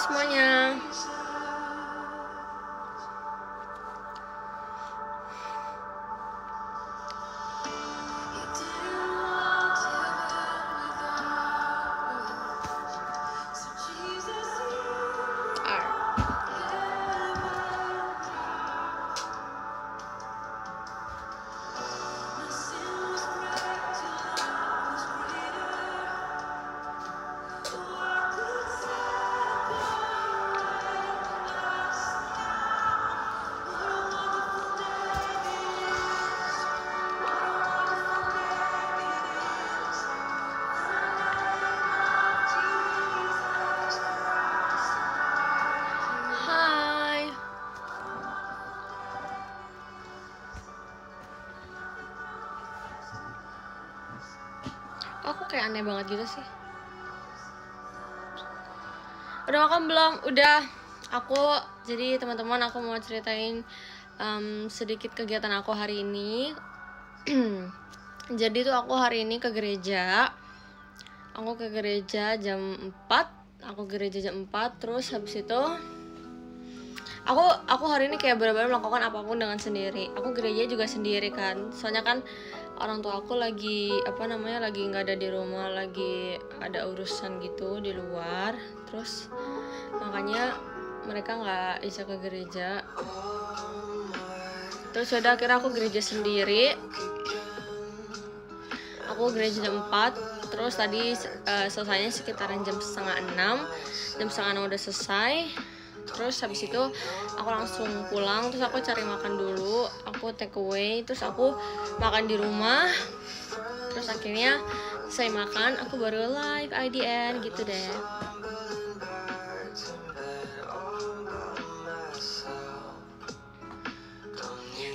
semuanya. Aku kayak aneh banget gitu sih. Udah makan belum? Udah. Jadi teman-teman, aku mau ceritain sedikit kegiatan aku hari ini. Jadi tuh aku hari ini ke gereja. Aku ke gereja jam 4. Terus habis itu aku hari ini kayak benar-benar melakukan apapun dengan sendiri. Aku gereja juga sendiri kan. Soalnya kan orang tua aku lagi lagi nggak ada di rumah, lagi ada urusan gitu di luar. Terus makanya mereka nggak bisa ke gereja. Terus udah akhirnya aku gereja sendiri. Aku gereja jam 4. Terus tadi selesainya sekitaran jam 5:30. Jam 5:30 udah selesai. Terus habis itu aku langsung pulang. Terus aku cari makan dulu. Aku take away. Terus aku makan di rumah. Terus akhirnya saya makan, aku baru live IDN gitu deh.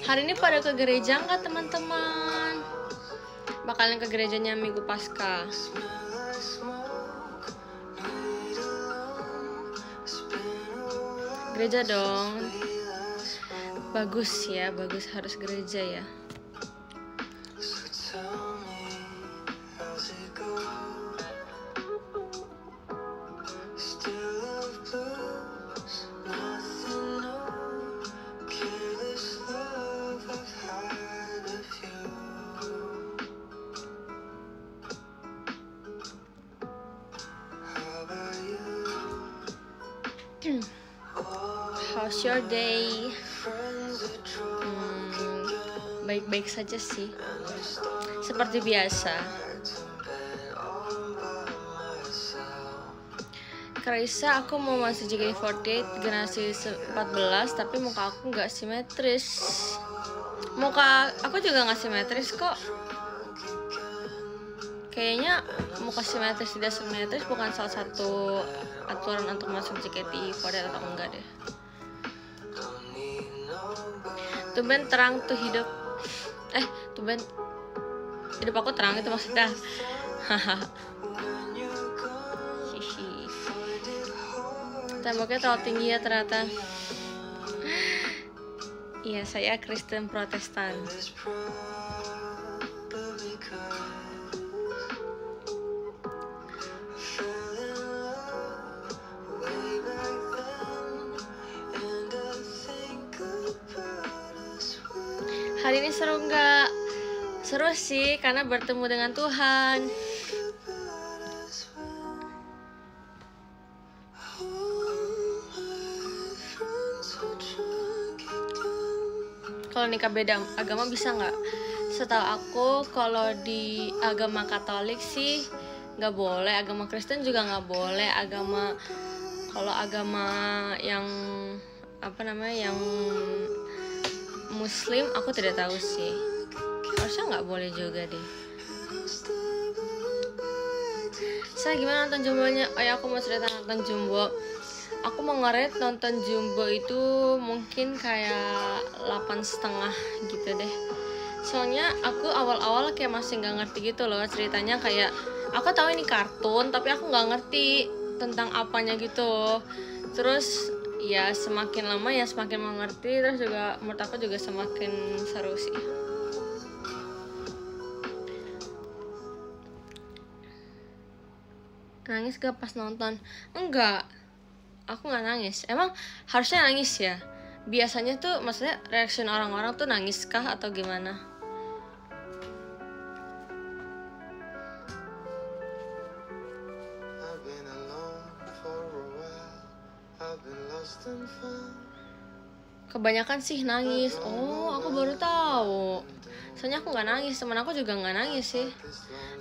Hari ini pada ke gereja nggak teman-teman? Bakalan ke gerejanya Minggu Paskah. Gereja dong. Bagus ya, bagus, harus gereja ya. How's your day? Baik-baik saja sih, seperti biasa. Karisa, aku mau masuk JKT48 generasi 14, tapi muka aku nggak simetris. Muka aku juga nggak simetris kok. Kayaknya muka simetris tidak simetris bukan salah satu aturan untuk masuk JKT48 atau enggak deh. Tumben terang tuh hidup. Tumben hidup aku terang itu maksudnya. Temboknya terlalu tinggi ya ternyata. Iya, saya Kristen Protestan. Hari ini seru nggak? Seru sih, karena bertemu dengan Tuhan. Kalau nikah beda agama bisa nggak? Setahu aku kalau di agama Katolik sih nggak boleh, agama Kristen juga nggak boleh, kalau agama yang yang Muslim aku tidak tahu sih, harusnya nggak boleh juga deh. Saya gimana nonton Jumbonya? Oh ya, aku mau cerita nonton Jumbo. Aku mau nge-rate nonton Jumbo itu mungkin kayak 8,5 gitu deh. Soalnya aku awal-awal kayak masih nggak ngerti gitu loh ceritanya, kayak aku tahu ini kartun tapi aku nggak ngerti tentang apanya gitu. Terus ya semakin lama ya semakin mengerti, terus juga menurut aku juga semakin seru sih. Nangis gak pas nonton? Enggak, aku nggak nangis. Emang harusnya nangis ya? Biasanya tuh maksudnya reaction orang-orang tuh nangis kah atau gimana? Kebanyakan sih nangis. Oh, aku baru tahu. Soalnya aku nggak nangis, teman aku juga nggak nangis sih.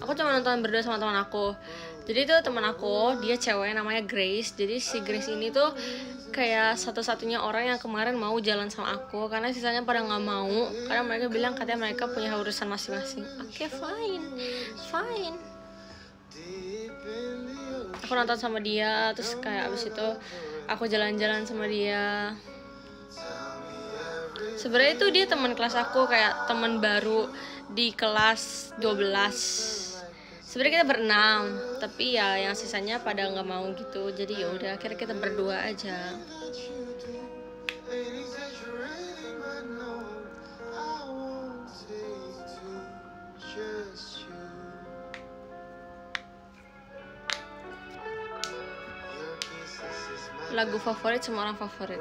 Aku cuma nonton berdua sama teman aku. Jadi tuh teman aku, dia cewek namanya Grace. Jadi si Grace ini tuh kayak satu-satunya orang yang kemarin mau jalan sama aku, karena sisanya pada nggak mau, karena mereka bilang katanya mereka punya urusan masing-masing. Oke, fine. Aku nonton sama dia, terus kayak abis itu aku jalan-jalan sama dia. Sebenarnya itu dia teman kelas aku, kayak teman baru di kelas 12. Sebenarnya kita berenam, tapi ya yang sisanya pada nggak mau gitu. Jadi ya udah, akhirnya kita berdua aja. Lagu favorit semua orang favorit.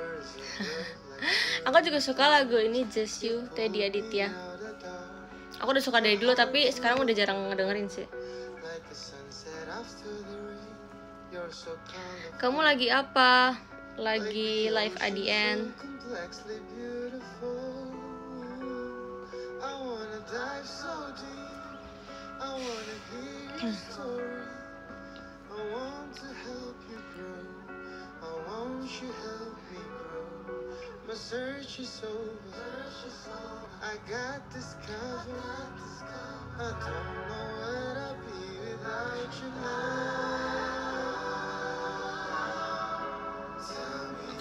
Aku juga suka lagu ini, Just You, Teddy Aditya. Aku udah suka dari dulu, tapi sekarang udah jarang ngedengerin sih. Kamu lagi apa? Lagi live ADN.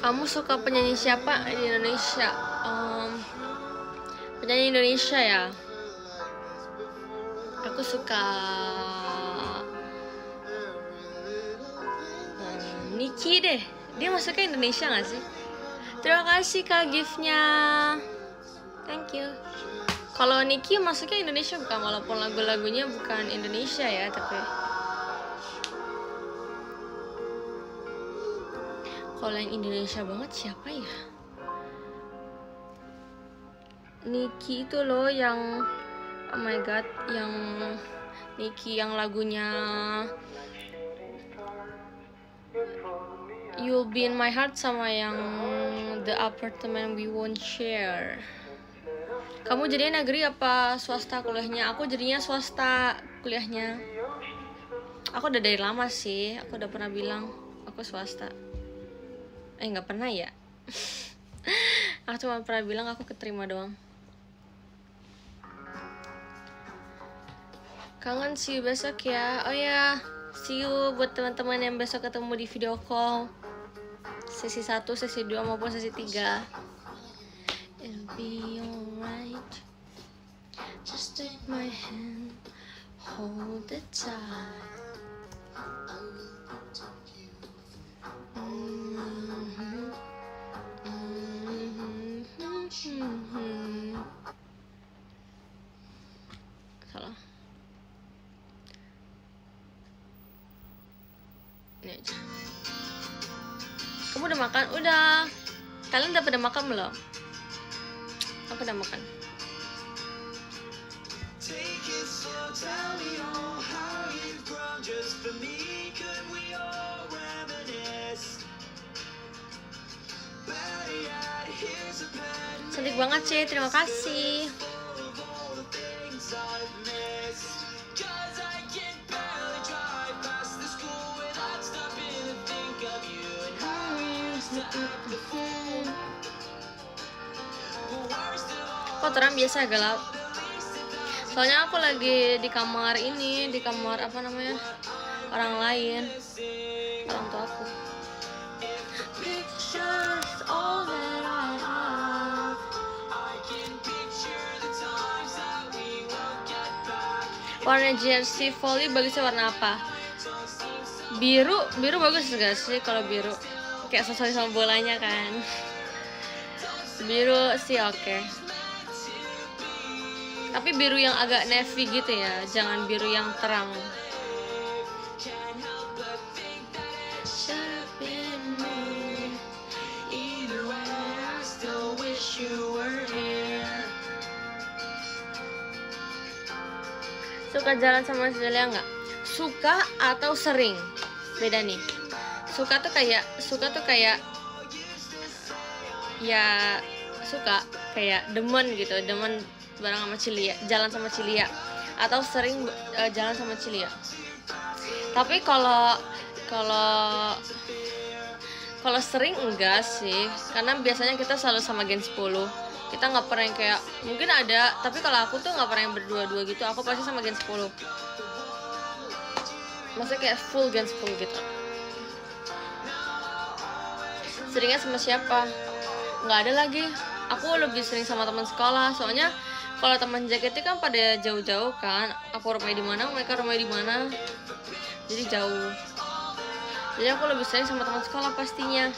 Kamu suka penyanyi siapa di Indonesia? Penyanyi Indonesia ya. Aku suka Niki deh. Dia masuknya Indonesia gak sih? Terima kasih Kak gift-nya. Thank you. Kalau Niki masuknya Indonesia bukan, walaupun lagu-lagunya bukan Indonesia ya, tapi kalau yang Indonesia banget siapa ya? Niki itu loh yang, oh my god, yang Niki yang lagunya You'll Be In My Heart sama yang The Apartment We Won't Share. Kamu jadinya negeri apa swasta kuliahnya? Aku jadinya swasta kuliahnya. Aku udah dari lama sih, aku udah pernah bilang aku swasta. Nggak pernah ya. Aku cuma pernah bilang aku keterima doang. Kangen, see you besok ya. Oh ya, see you buat teman-teman yang besok ketemu di video call. Sesi 1, sesi 2 maupun sesi 3. It'll be alright. Just take my hand, hold it tight. Salah. Ini aja. Kamu udah makan? Udah. Kalian udah pada makan belum? Aku udah makan. Cantik banget sih, terima kasih. Kok terang biasa gelap? Soalnya aku lagi di kamar ini, di kamar apa namanya, orang lain, orang tua aku. Warna jersey volley bagusnya warna apa? Biru bagus gak sih kalau biru? Kayak sesuai sama bolanya kan. Biru sih oke. Tapi biru yang agak navy gitu ya, jangan biru yang terang. Suka jalan sama Celia nggak? Suka atau sering? Beda nih. Suka tuh kayak ya suka kayak demen gitu, demen bareng sama Cilia, jalan sama Cilia, atau sering jalan sama Cilia. Tapi kalau sering enggak sih, karena biasanya kita selalu sama Gen 10. Kita nggak pernah yang kayak, mungkin ada, tapi kalau aku tuh nggak pernah yang berdua-dua gitu. Aku pasti sama Gen 10. Maksudnya kayak full Gen 10 gitu. Seringnya sama siapa? Nggak ada lagi. Aku lebih sering sama teman sekolah. Soalnya kalau teman JKT kan pada jauh-jauh kan. Aku rumahnya di mana, mereka rumahnya di mana. Jadi jauh. Jadi aku lebih sering sama teman sekolah pastinya.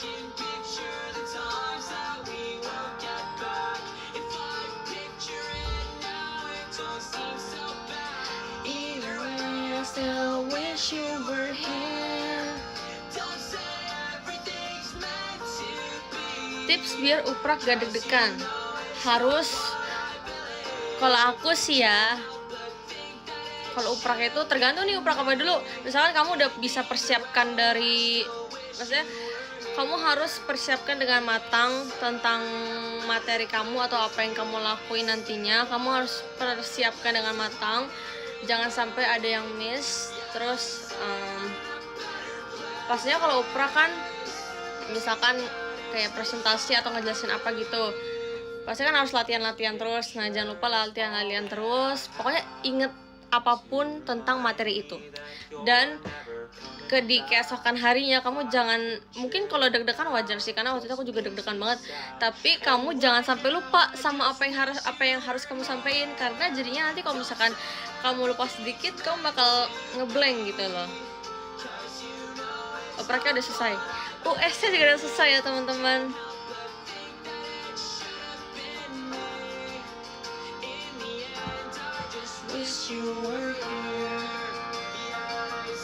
Tips biar uprak gak deg-degan. Harus, kalau aku sih ya, kalau uprak itu tergantung nih uprak apa dulu. Misalkan kamu udah bisa persiapkan dari, maksudnya kamu harus persiapkan dengan matang tentang materi kamu atau apa yang kamu lakuin nantinya. Kamu harus persiapkan dengan matang, jangan sampai ada yang miss. Terus pastinya kalau uprak kan, misalkan kayak presentasi atau ngejelasin apa gitu, pasti kan harus latihan terus. Nah jangan lupa latihan terus. Pokoknya inget apapun tentang materi itu. Dan di keesokan harinya kamu jangan, mungkin kalau deg-degan wajar sih, karena waktu itu aku juga deg-degan banget. Tapi kamu jangan sampai lupa sama apa yang harus kamu sampaikan, karena jadinya nanti kalau misalkan kamu lupa sedikit, kamu bakal ngeblank gitu loh. Opraknya udah selesai. US-nya juga udah selesai ya teman-teman.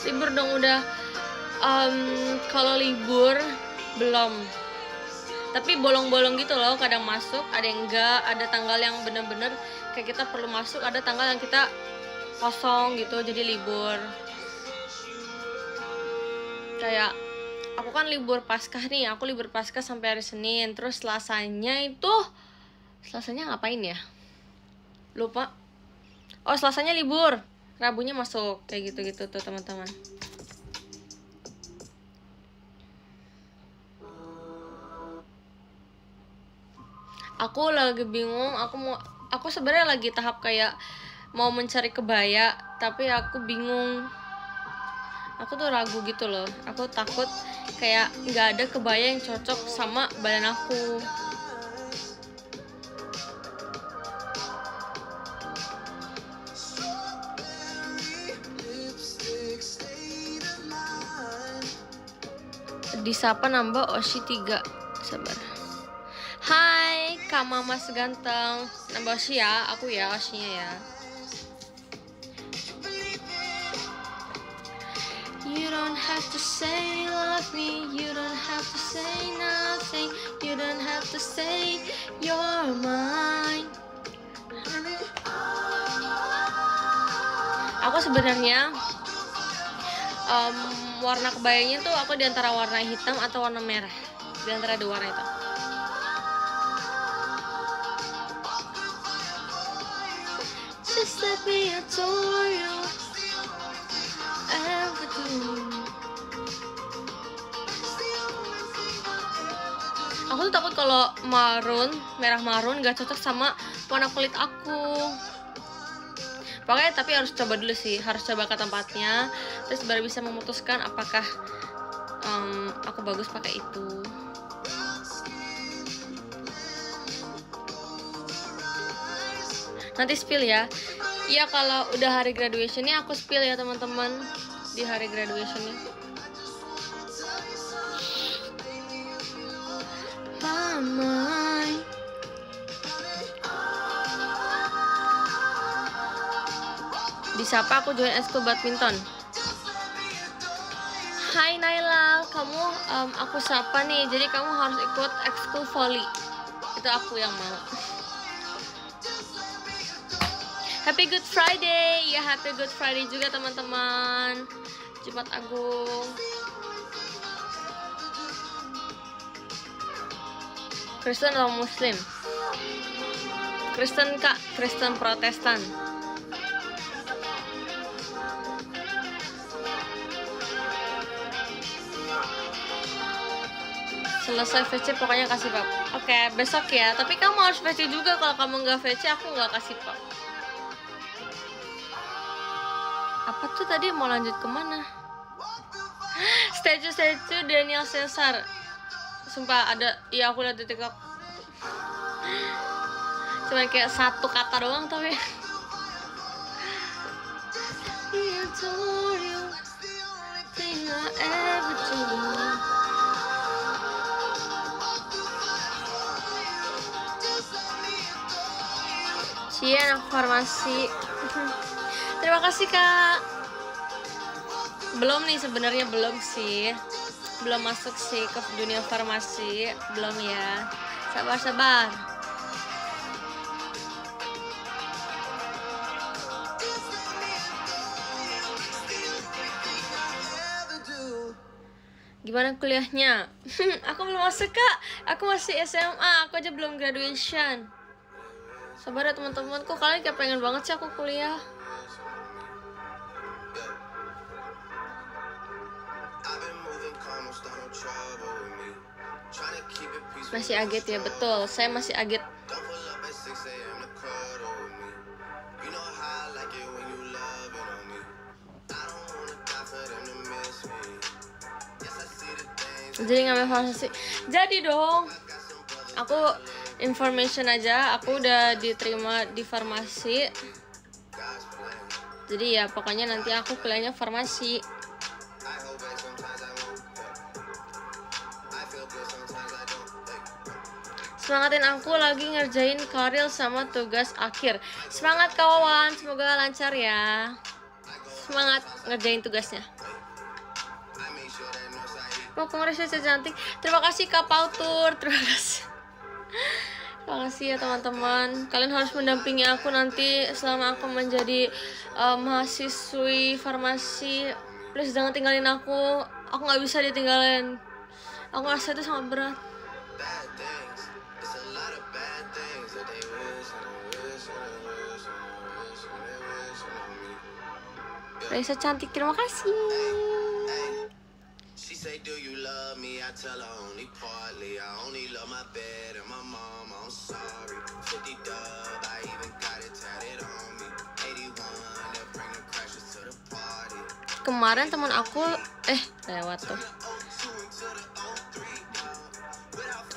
Libur dong udah. Kalau libur belum. Tapi bolong-bolong gitu loh, kadang masuk, ada yang enggak, ada tanggal yang bener-bener kayak kita perlu masuk, ada tanggal yang kita kosong gitu, jadi libur. Kayak aku kan libur Paskah nih, aku libur Paskah sampai hari Senin. Terus Selasanya ngapain ya? Lupa. Oh, Selasanya libur, Rabunya masuk, kayak gitu-gitu tuh teman-teman. Aku lagi bingung, aku sebenarnya lagi tahap kayak mau mencari kebaya, tapi aku bingung. Aku tuh ragu gitu loh. Aku takut kayak nggak ada kebaya yang cocok sama badan aku. Disapa nambah Oshi 3. Sabar. Hai Kak Mama seganteng. Nambah Oshi ya, aku ya Oshinya ya. You don't have to say love me, you don't have to say nothing, you don't have to say you're mine. Aku sebenarnya warna kebayanya tuh aku diantara warna hitam atau warna merah, diantara dua warna itu. Just let me adore you. Aku tuh takut kalau merah marun gak cocok sama warna kulit aku. Pokoknya tapi harus coba dulu sih, harus coba ke tempatnya, terus baru bisa memutuskan apakah aku bagus pakai itu. Nanti spill ya. Iya, kalau udah hari graduationnya aku spill ya teman-teman, di hari graduationnya. Disapa aku join eskul badminton. Hai Naila, kamu aku sapa nih, jadi kamu harus ikut ekskul volley. Itu aku yang mau. Happy Good Friday. Ya, Happy Good Friday juga teman-teman. Jumat Agung. Kristen atau Muslim? Kristen kak, Kristen Protestan. Selesai VC pokoknya kasih pap. Oke, besok ya. Tapi kamu harus VC juga. Kalau kamu nggak VC, aku nggak kasih pap. Apa tuh tadi mau lanjut kemana? Statue Daniel Caesar. Sumpah ada, ya aku lihat di TikTok. Cuma kayak satu kata doang tapi. Cia anak farmasi. Terima kasih kak. Belum nih sebenarnya, belum sih. Belum masuk sih ke dunia farmasi. Belum ya. Sabar. Gimana kuliahnya? Aku belum masuk kak. Aku masih SMA. Aku aja belum graduation. Sabar ya teman-teman, kok kalian kayak pengen banget sih aku kuliah. Masih aget ya, betul. Saya masih aget. Jadi ngambil farmasi. Jadi dong. Aku information aja, aku udah diterima di farmasi. Jadi ya pokoknya nanti aku kuliahnya farmasi. Semangatin aku lagi ngerjain karil sama tugas akhir. Semangat kawan, semoga lancar ya. Semangat ngerjain tugasnya. Mau congratulations cantik. Terima kasih Kak Pautur, terima kasih. Terima kasih ya teman-teman. Kalian harus mendampingi aku nanti selama aku menjadi mahasiswi farmasi. Please jangan tinggalin aku. Aku nggak bisa ditinggalin. Aku rasa itu sangat berat. Raisa cantik, terima kasih. Say, do you love me? I tell her only partly. I only love my bed and my mom. I'm sorry. 50 dub, I even got it tatted on me. 81, they'll bring the crashes to the party. Kemarin teman aku lewat tuh.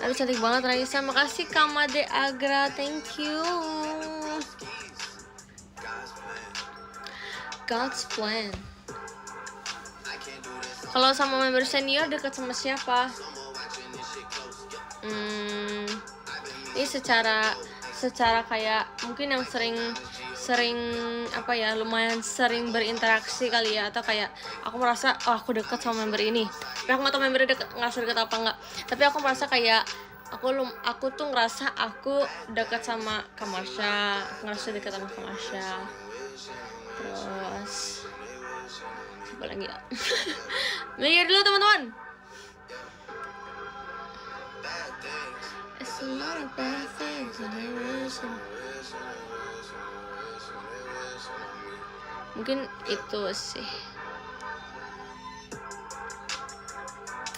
Aduh cantik banget Raisa. Makasih Kamade Agra, thank you. God's plan. Kalau sama member senior dekat sama siapa? Ini secara kayak mungkin yang sering apa ya, lumayan sering berinteraksi kali ya, atau kayak aku merasa aku dekat sama member ini. Tapi aku nggak tahu membernya nggak dekat apa nggak. Tapi aku merasa kayak aku tuh ngerasa aku dekat sama Kamasha, aku ngerasa dekat sama Kamasha. Terus apa lagi ya? Lihat dulu teman-teman. Mungkin itu sih.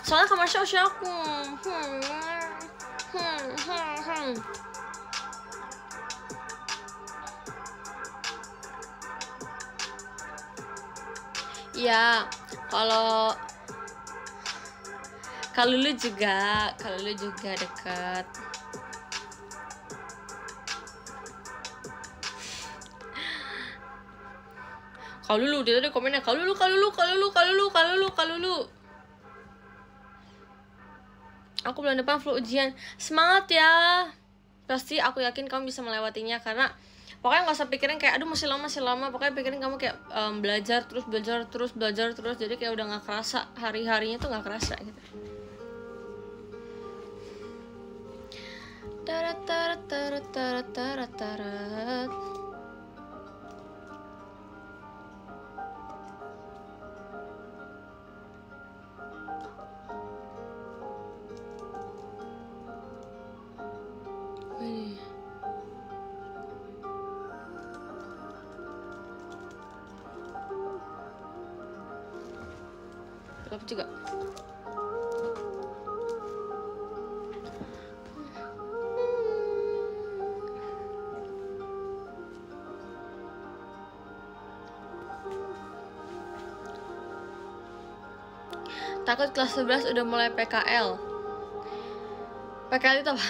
Soalnya Kamasha usia aku. Ya, kalau lu juga dekat. Kalau lu dia tadi komennya kalau lu. Aku bulan depan full ujian. Semangat ya. Pasti aku yakin kamu bisa melewatinya, karena pokoknya nggak usah pikirin kayak aduh masih lama. Pokoknya pikirin kamu kayak belajar terus. Jadi kayak udah nggak kerasa, hari-harinya tuh nggak kerasa gitu. Cakep juga. Takut kelas 11 udah mulai PKL. PKL itu apa?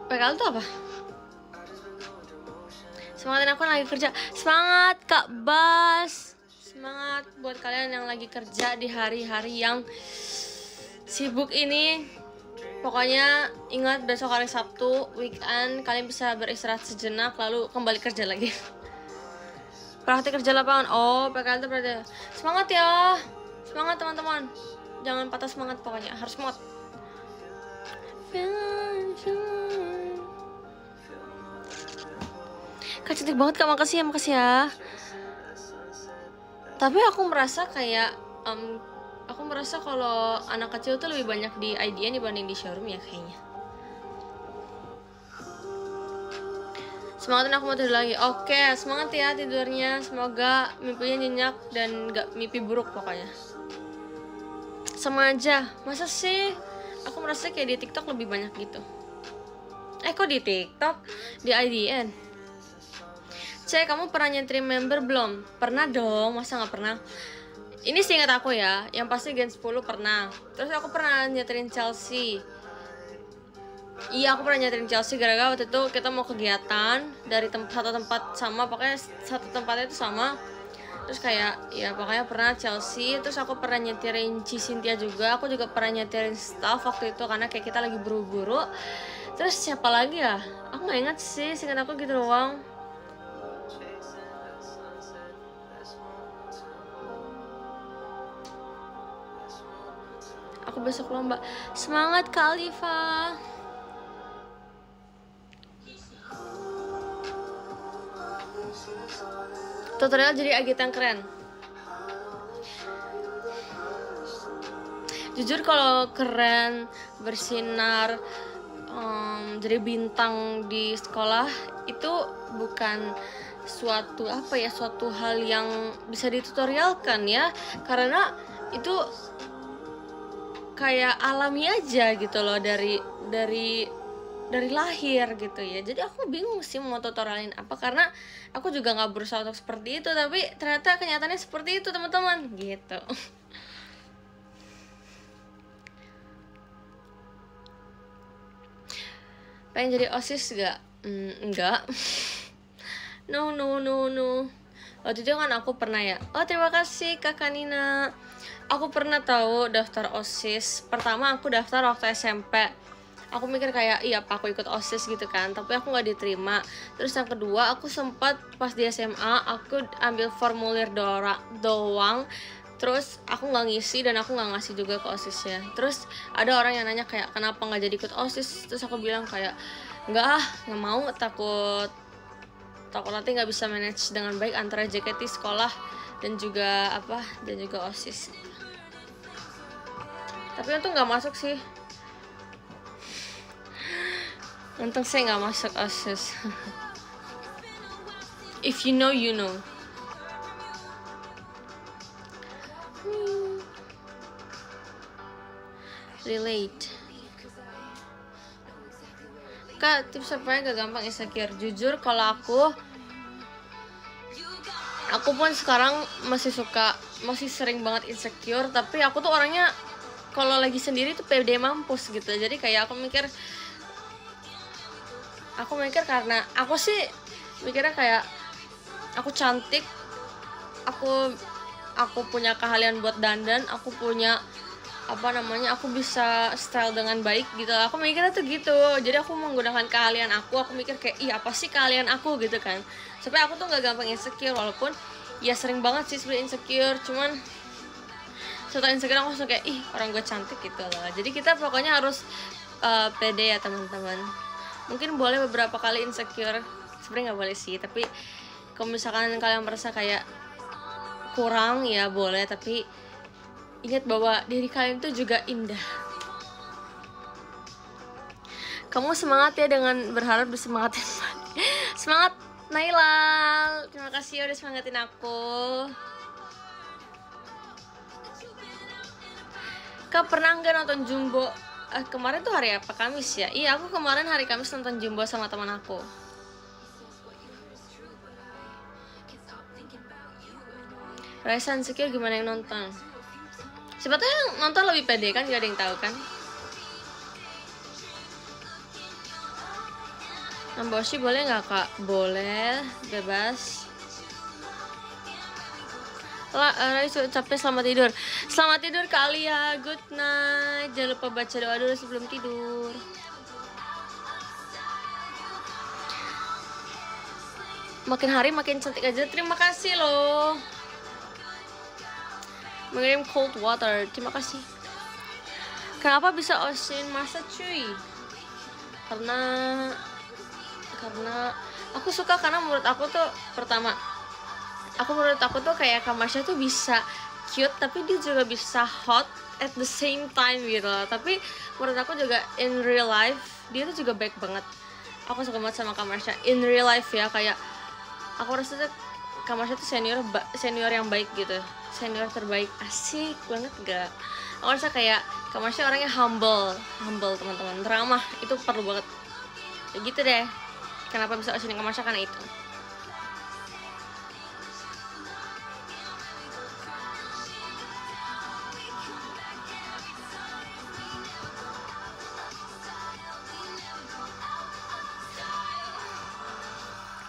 PKL itu apa? Semangatin aku yang lagi kerja. Semangat Kak Bas. Semangat buat kalian yang lagi kerja di hari-hari yang sibuk ini. Pokoknya ingat besok hari Sabtu, weekend, kalian bisa beristirahat sejenak lalu kembali kerja lagi. Praktik kerja lapangan. Oh, PKL itu berarti. Semangat ya. Semangat teman-teman. Jangan patah semangat pokoknya. Harus semangat. Kak cantik banget Kak, makasih ya. Tapi aku merasa kayak aku merasa kalau anak kecil tuh lebih banyak di IDN dibanding di showroom ya kayaknya. Semangatin aku mau tidur lagi. Oke, semangat ya tidurnya. Semoga mimpinya nyenyak dan gak mimpi buruk pokoknya. Sama aja. Masa sih? Aku merasa kayak di TikTok lebih banyak gitu. Kok di TikTok? Di IDN. Cek, kamu pernah nyentrin member belum? Pernah dong, masa gak pernah? Ini seingat aku ya, yang pasti Gen 10 pernah. Terus aku pernah nyentrin Chelsea. Iya, aku pernah nyetirin Chelsea gara-gara waktu itu kita mau kegiatan dari satu tempat sama, pokoknya satu tempatnya itu sama. Terus kayak ya pokoknya pernah Chelsea. Terus aku pernah nyetirin Cynthia juga. Aku juga pernah nyetirin staff waktu itu karena kayak kita lagi buru-buru. Terus siapa lagi ya? Aku gak ingat sih, seingat aku gitu doang. Aku besok lomba. Semangat Kak Alifa. Tutorial jadi Agit yang keren. Jujur kalau keren, bersinar, jadi bintang di sekolah itu bukan suatu suatu hal yang bisa ditutorialkan ya, karena itu kayak alami aja gitu loh dari lahir gitu ya. Jadi aku bingung sih mau tutorialin apa, karena aku juga nggak berusaha untuk seperti itu, tapi ternyata kenyataannya seperti itu teman-teman gitu. Pengen jadi OSIS gak? Enggak. No. Waktu itu kan aku pernah ya. Oh terima kasih Kakak Nina. Aku pernah tahu daftar OSIS. Pertama aku daftar waktu SMP. Aku mikir kayak iya apa aku ikut OSIS gitu kan, tapi aku nggak diterima. Terus yang kedua aku sempat pas di SMA aku ambil formulir doang. Terus aku nggak ngisi dan aku nggak ngasih juga ke OSISnya. Terus ada orang yang nanya kayak kenapa nggak jadi ikut OSIS. Terus aku bilang kayak nggak mau, takut nanti nggak bisa manage dengan baik antara JKT sekolah dan juga OSIS. Tapi untung nggak masuk sih. Untung saya nggak masuk OSIS. If you know, you know. Relate. Kak, tips supaya gak gampang insecure. Jujur kalau aku pun sekarang masih sering banget insecure, tapi aku tuh orangnya kalau lagi sendiri tuh pede mampus gitu. Jadi kayak aku mikir karena aku sih mikirnya kayak aku cantik, aku punya keahlian buat dandan, aku punya aku bisa style dengan baik gitu. Aku mikirnya tuh gitu. Jadi aku menggunakan keahlian aku mikir kayak apa sih keahlian aku gitu kan. Supaya aku tuh gak gampang insecure, walaupun ya sering banget sih sebenarnya insecure, cuman setelah insecure aku langsung kayak orang gue cantik gitu loh. Jadi kita pokoknya harus pede ya teman-teman. Mungkin boleh beberapa kali insecure, sebenarnya nggak boleh sih, tapi kalau misalkan kalian merasa kayak kurang ya boleh, tapi ingat bahwa diri kalian tuh juga indah. Kamu semangat ya dengan berharap disemangatin. Semangat Naila, terima kasih udah semangatin aku. Kak pernah nggak nonton Jumbo? Kemarin tuh hari apa? Kamis ya? Iya, aku kemarin hari Kamis nonton Jumbo sama teman aku. Raisa Insecure gimana yang nonton? Siapa tahu yang nonton lebih pede kan, gak ada yang tahu kan. Namboshi boleh nggak kak? Boleh, bebas. Raisa capek, selamat tidur. Selamat tidur Kak Alia, good night. Jangan lupa baca doa dulu sebelum tidur. Makin hari makin cantik aja, terima kasih loh. Mengirim cold water, terima kasih. Kenapa bisa Osin masa cuy? Karena aku suka, karena menurut aku tuh menurut aku tuh kayak Kamasha tuh bisa cute tapi dia juga bisa hot at the same time gitu loh. Tapi menurut aku juga in real life dia tuh juga baik banget. Aku suka banget sama Kamasha in real life ya, kayak aku rasa tuh Kamasha tuh senior yang baik gitu, senior terbaik. Asik banget gak? Aku rasa kayak Kamasha orangnya humble teman-teman, ramah, itu perlu banget. Ya gitu deh. Kenapa bisa Osin Kamasha? Karena itu.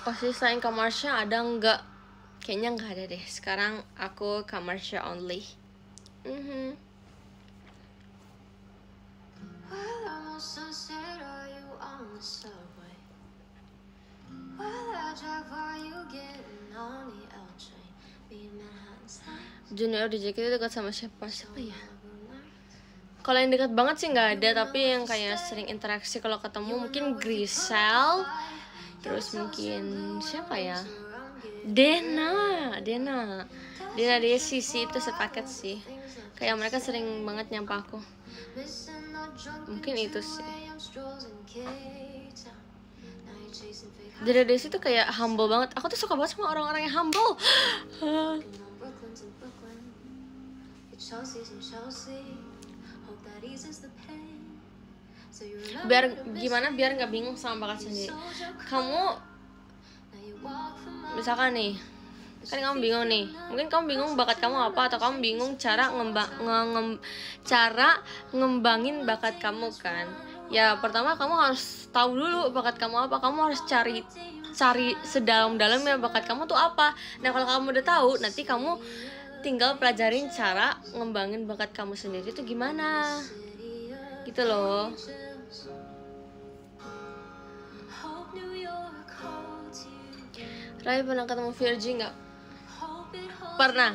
Osin selain Kamasha ada nggak? Kayaknya nggak ada deh. Sekarang aku Kamasha only. Junior di JKT itu dekat sama siapa ya? Kalau yang dekat banget sih nggak ada, tapi yang kayak sering interaksi kalau ketemu mungkin Grisel, terus mungkin siapa ya? Dena dia Sisi itu sepaket sih. Kayak mereka sering banget nyapa aku. Mungkin itu sih. Dede Desi tuh kayak humble banget. Aku tuh suka banget sama orang-orang yang humble. Biar gimana, biar nggak bingung sama bakat sendiri. Kamu misalkan nih, kan kamu bingung nih, mungkin kamu bingung bakat kamu apa, atau kamu bingung cara ngembangin bakat kamu kan. Ya pertama kamu harus tahu dulu bakat kamu apa. Kamu harus cari sedalam-dalamnya bakat kamu tuh apa. Nah kalau kamu udah tahu, nanti kamu tinggal pelajarin cara ngembangin bakat kamu sendiri tuh gimana gitu loh. Rai pernah ketemu Virgie nggak? Pernah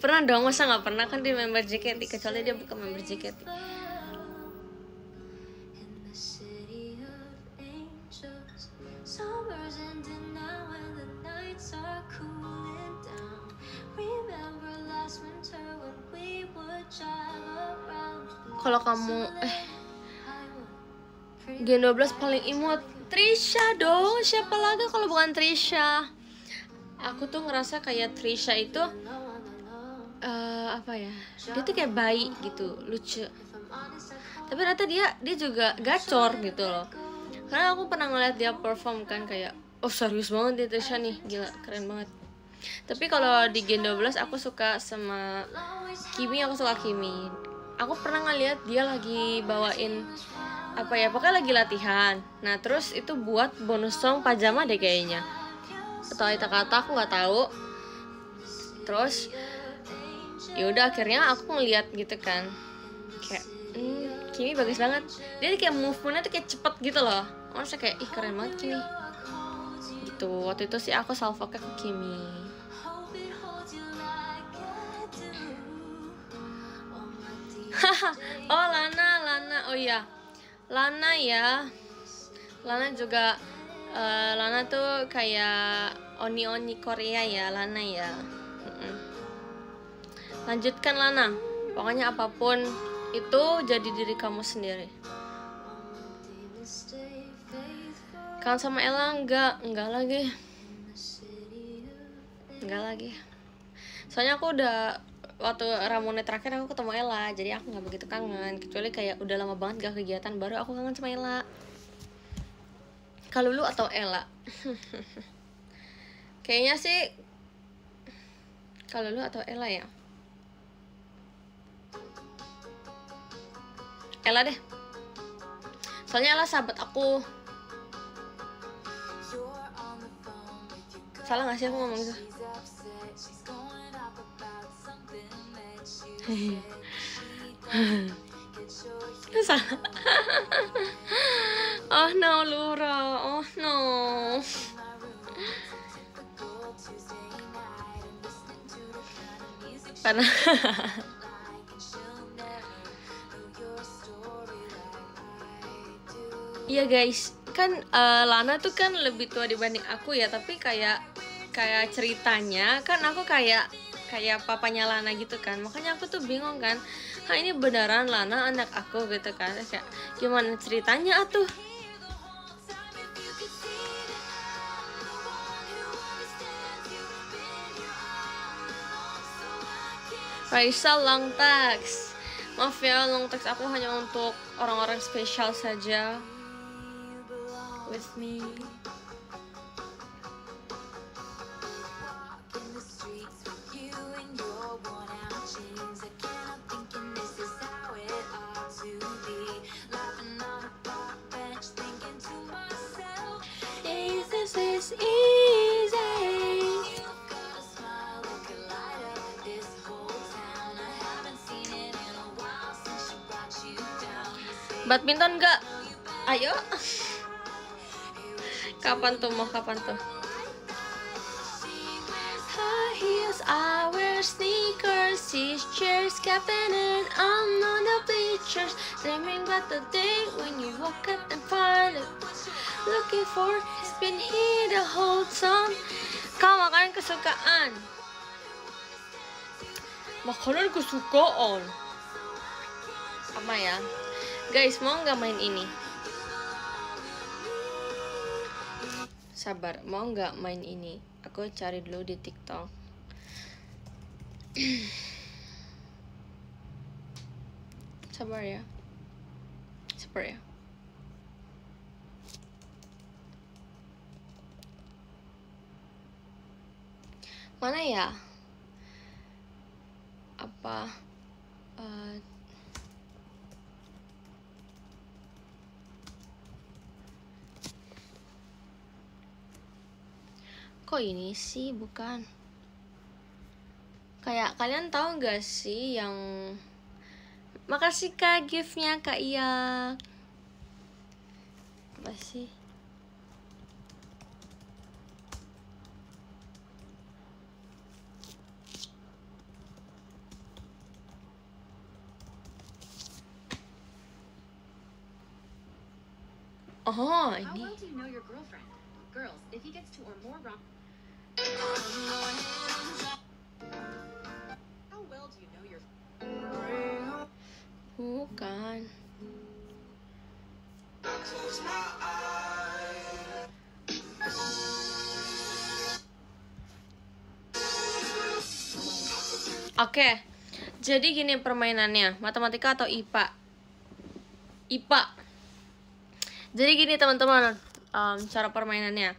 pernah dong, masa nggak pernah? Kan dia member JKT, kecuali dia bukan member JKT. Kalau kamu Gen 12 paling imut Trisha dong, siapa lagi kalau bukan Trisha? Aku tuh ngerasa kayak Trisha itu apa ya? Dia tuh kayak bayi gitu, lucu. Tapi ternyata dia juga gacor gitu loh. Karena aku pernah ngeliat dia perform kan, kayak oh serius banget dia Trisha nih, gila keren banget. Tapi kalau di Gen 12 aku suka sama Kimi, aku suka Kimi. Aku pernah ngeliat dia lagi bawain apa ya, pokoknya lagi latihan. Nah terus itu buat bonus song Pajama deh kayaknya, atau Aita Kata, aku nggak tahu. Terus yaudah akhirnya aku ngeliat gitu kan, kayak Kimi bagus banget. Dia kayak movementnya tuh kayak cepet gitu loh. Maksudnya kayak ih keren banget Kimi gitu. Waktu itu sih aku salvoke ke Kimi. Oh Lana, oh iya Lana ya. Lana juga Lana tuh kayak oni Korea ya, Lana ya. Lanjutkan Lana, pokoknya apapun itu jadi diri kamu sendiri. Kangen sama Ella? Enggak lagi. Soalnya aku udah waktu Ramune terakhir aku ketemu Ella, jadi aku nggak begitu kangen, kecuali kayak udah lama banget gak kegiatan baru aku kangen sama Ella. Kalau lu atau Ella? Kayaknya sih kalau lu atau Ella ya. Ella deh, soalnya Ella sahabat aku. Salah gak sih aku ngomong gitu? Salah. Oh no, Lura. Oh no. Karena iya guys, kan Lana tuh kan lebih tua dibanding aku ya, tapi kayak ceritanya kan aku kayak papanya Lana gitu kan, makanya aku tuh bingung kan, ini beneran Lana anak aku gitu kan, kayak gimana ceritanya atuh. Raisa long text, maaf ya, long text aku hanya untuk orang-orang spesial saja. With me. Is this easy? Badminton enggak? Ayo. Kapan tuh, mau kapan tuh? High heels, I wear sneakers, teachers, captain, and I'm on the bleachers, dreaming about the day when you woke up and find it. Looking for, it's been here the whole time. Kau makanan kesukaan? Makanan kesukaan? Apa ya? Guys, mau nggak main ini? Sabar, mau nggak main ini? Aku cari dulu di TikTok. Sabar ya. Sabar ya. Mana ya? Apa? Kok ini sih? Bukan. Kayak kalian tahu gak sih yang makasih Kak gift-nya Kak Iya. Apa sih? Oh, ini. How well do you know your girlfriend? Girls, if he gets 2 or more wrong. How well do you know your? Bukan. Oke, jadi gini permainannya, matematika atau IPA? IPA. Jadi gini teman-teman, cara permainannya.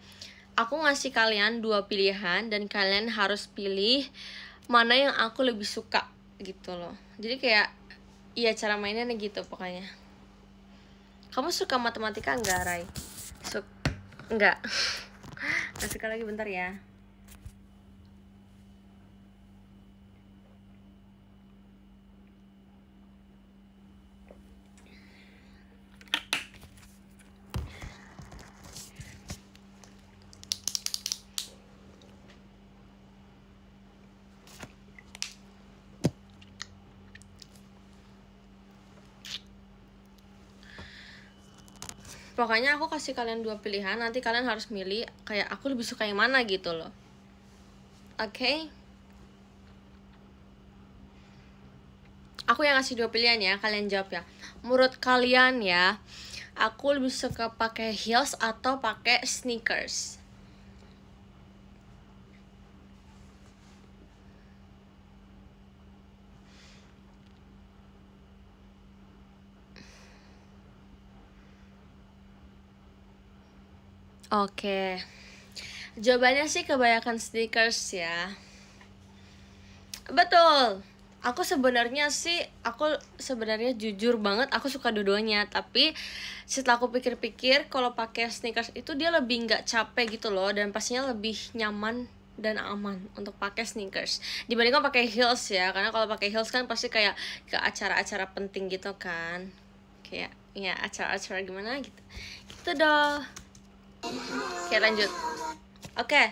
Aku ngasih kalian 2 pilihan dan kalian harus pilih mana yang aku lebih suka gitu loh. Jadi kayak, iya cara mainnya gitu pokoknya. Kamu suka matematika enggak, Rai? Enggak. Nggak suka lagi, bentar ya. Pokoknya aku kasih kalian 2 pilihan, nanti kalian harus milih kayak aku lebih suka yang mana gitu loh. Oke? Aku yang ngasih 2 pilihan ya, kalian jawab ya. Menurut kalian ya, aku lebih suka pakai heels atau pakai sneakers? Oke. Jawabannya sih kebanyakan Snickers ya. Betul. Aku sebenarnya jujur banget aku suka dua-duanya, tapi setelah aku pikir-pikir kalau pakai Snickers itu dia lebih nggak capek gitu loh, dan pastinya lebih nyaman dan aman untuk pakai Snickers dibandingkan pakai heels ya, karena kalau pakai heels kan pasti kayak ke acara-acara penting gitu kan, kayak ya acara-acara gimana gitu dong. Oke, lanjut. Oke,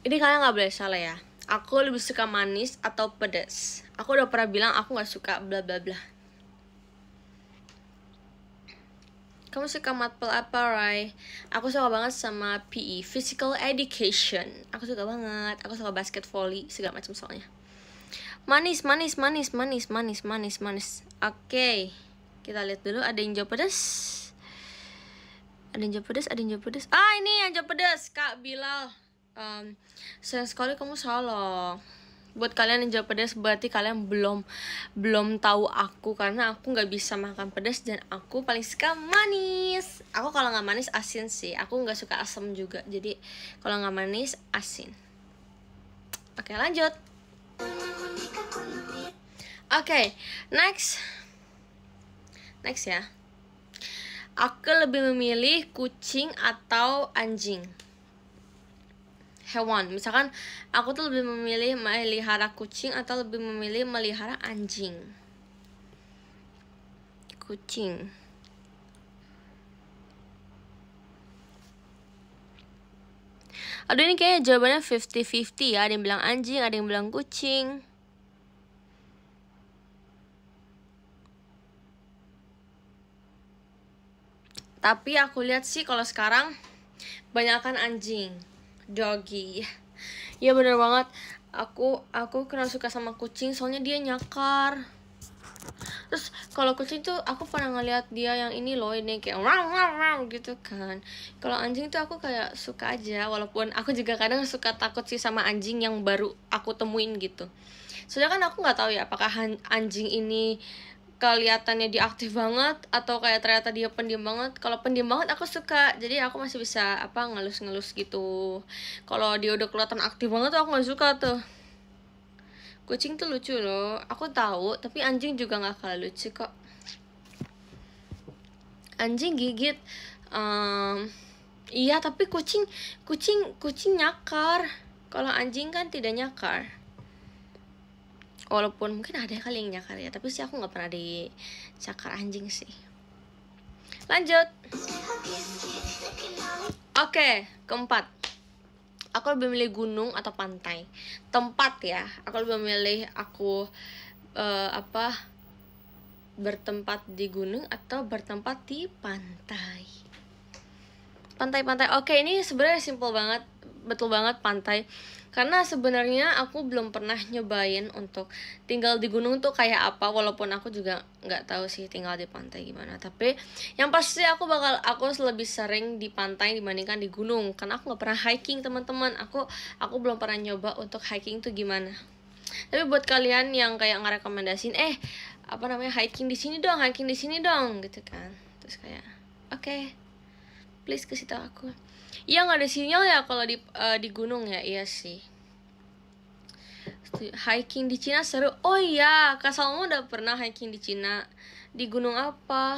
ini kalian nggak boleh salah ya. Aku lebih suka manis atau pedas. Aku udah pernah bilang aku nggak suka bla bla bla. Kamu suka matkul apa, Rai? Aku suka banget sama PE, Physical Education. Aku suka banget. Aku suka basket volley, segala macam soalnya. Manis, manis, manis, manis, manis, manis, manis. Oke, kita lihat dulu. Ada yang jawab pedas. Ada yang jawab pedas, ada yang jawab pedas. Ah, ini yang jawab pedas, Kak Bilal. Sayang sekali kamu salah. Buat kalian yang jawab pedas berarti kalian belum tahu aku, karena aku nggak bisa makan pedas dan aku paling suka manis. Aku kalau nggak manis asin sih. Aku nggak suka asam juga. Jadi kalau nggak manis asin. Oke, lanjut. Oke, next ya. Aku lebih memilih kucing atau anjing. Hewan, misalkan aku tuh lebih memilih melihara kucing atau lebih memilih melihara anjing. Kucing. Aduh, ini kayaknya jawabannya 50-50 ya. Ada yang bilang anjing, ada yang bilang kucing. Tapi aku lihat sih kalau sekarang banyakkan anjing, doggy. Ya bener banget. Aku kenal suka sama kucing soalnya dia nyakar. Terus kalau kucing tuh aku pernah ngeliat dia yang ini loh, ini kayak wow gitu kan. Kalau anjing tuh aku kayak suka aja, walaupun aku juga kadang suka takut sih sama anjing yang baru aku temuin gitu. Soalnya kan aku nggak tahu ya apakah anjing ini kelihatannya dia aktif banget atau kayak ternyata dia pendiam banget. Kalau pendiam banget aku suka, jadi aku masih bisa ngelus-ngelus gitu. Kalau dia udah kelihatan aktif banget tuh aku nggak suka tuh. Kucing tuh lucu loh, aku tahu, tapi anjing juga nggak kalah lucu kok. Anjing gigit, iya, tapi kucing nyakar. Kalau anjing kan tidak nyakar. Walaupun mungkin ada kali yang nyakar ya, tapi sih aku nggak pernah dicakar anjing sih. Lanjut. Oke, keempat. Aku lebih memilih gunung atau pantai. Tempat ya, aku lebih memilih bertempat di gunung atau bertempat di pantai. Pantai. Oke, ini sebenarnya simple banget, betul banget pantai. Karena sebenarnya aku belum pernah nyobain untuk tinggal di gunung tuh kayak apa, walaupun aku juga nggak tahu sih tinggal di pantai gimana. Tapi yang pasti aku lebih sering di pantai dibandingkan di gunung, karena aku nggak pernah hiking teman-teman. Aku belum pernah nyoba untuk hiking tuh gimana. Tapi buat kalian yang kayak ngerekomendasin hiking di sini dong gitu kan, terus kayak oke, please kasih tau aku. Iya, nggak ada sinyal ya kalau di gunung ya. Iya sih. Hiking di Cina seru. Oh iya, Kak Salmo udah pernah hiking di Cina. Di gunung apa?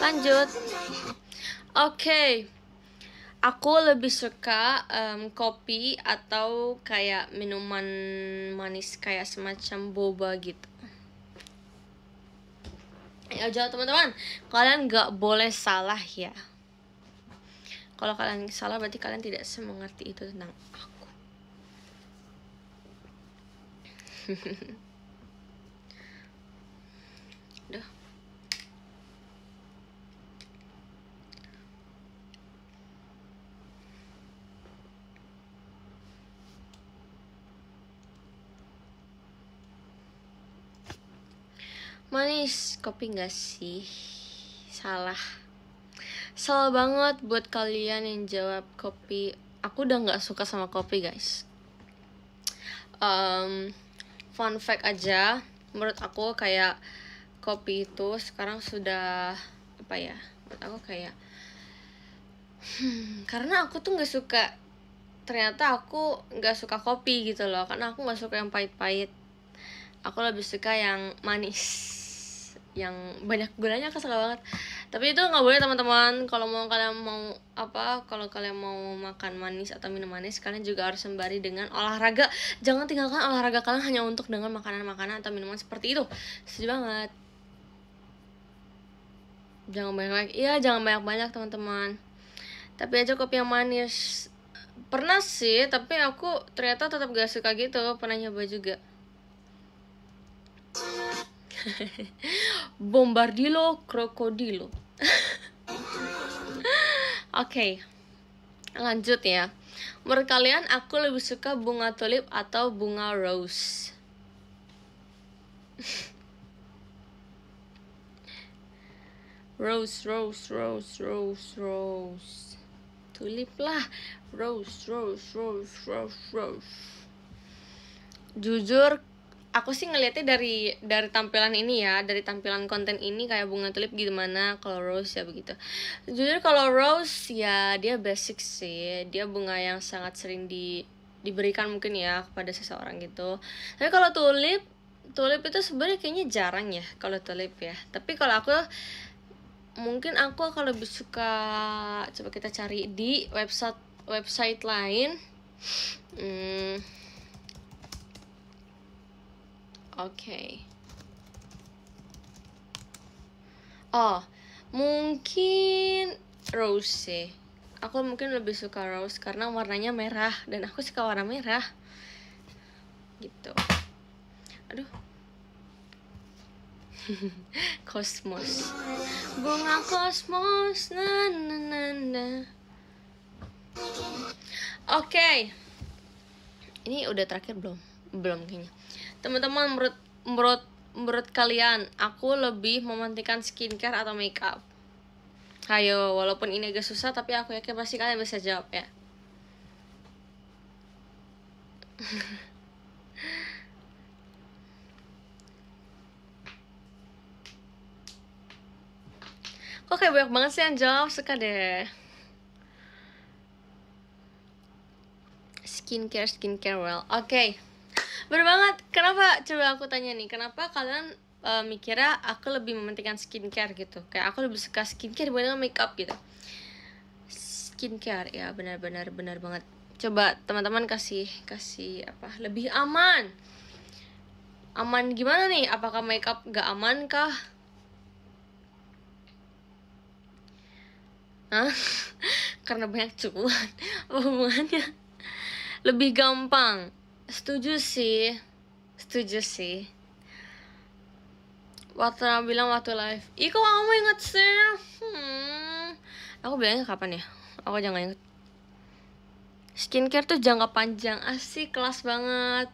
Lanjut. Oke. Aku lebih suka kopi atau kayak minuman manis kayak semacam boba gitu. Ya jawab teman-teman. Kalian nggak boleh salah ya. Kalau kalian salah berarti kalian tidak semengerti itu tentang aku. Duh. Manis, kopi gak sih? Salah banget buat kalian yang jawab kopi. Aku udah gak suka sama kopi guys. Fun fact aja, menurut aku kayak kopi itu sekarang sudah menurut aku kayak Karena aku tuh nggak suka, ternyata aku nggak suka kopi gitu loh, karena aku nggak suka yang pahit-pahit. Aku lebih suka yang manis, yang banyak gulanya. Aku suka banget. Tapi itu nggak boleh teman-teman. Kalau kalian mau makan manis atau minum manis, kalian juga harus sembari dengan olahraga. Jangan tinggalkan olahraga kalian hanya untuk dengan makanan-makanan atau minuman seperti itu. Setuju banget. Jangan banyak-banyak teman-teman. Tapi aja kopi yang manis. Pernah sih, tapi aku ternyata tetap gak suka gitu. Pernah nyoba juga. Bombardilo krokodilo. Oke, lanjut ya. Menurut kalian aku lebih suka bunga tulip atau bunga rose? Rose. Tulip lah. Rose. Jujur, aku sih ngeliatnya dari tampilan ini ya, dari tampilan konten ini kayak bunga tulip gimana, kalau rose ya begitu. Jujur kalau rose ya dia basic sih, dia bunga yang sangat sering diberikan mungkin ya kepada seseorang gitu. Tapi kalau tulip itu sebenarnya kayaknya jarang ya kalau tulip ya. Tapi kalau aku mungkin aku akan lebih suka, coba kita cari di website lain. Oke. Oh, mungkin rose sih. Aku mungkin lebih suka rose karena warnanya merah dan aku suka warna merah. Gitu. Aduh. Kosmos. Bunga kosmos. Na. Oke. Ini udah terakhir belum? Belum kayaknya. Teman-teman, menurut kalian aku lebih mementingkan skincare atau makeup? Ayo, walaupun ini agak susah tapi aku yakin pasti kalian bisa jawab ya. Kok kayak banyak banget sih yang jawab, suka deh. Skincare well. Oke. Bener banget. Kenapa? Coba aku tanya nih, kenapa kalian mikirnya aku lebih mementingkan skincare gitu? Kayak aku lebih suka skincare dibanding makeup gitu. Skincare ya, benar banget. Coba teman-teman kasih apa? Lebih aman. Aman gimana nih? Apakah makeup gak aman kah? Hah? Karena banyak cuan. Apa hubungannya? Lebih gampang. Setuju sih. Waktu bilang waktu live. Ih, kok kamu inget sih? Aku bilangnya kapan ya? Aku jangan inget. Skincare tuh jangka panjang. Asik, kelas banget.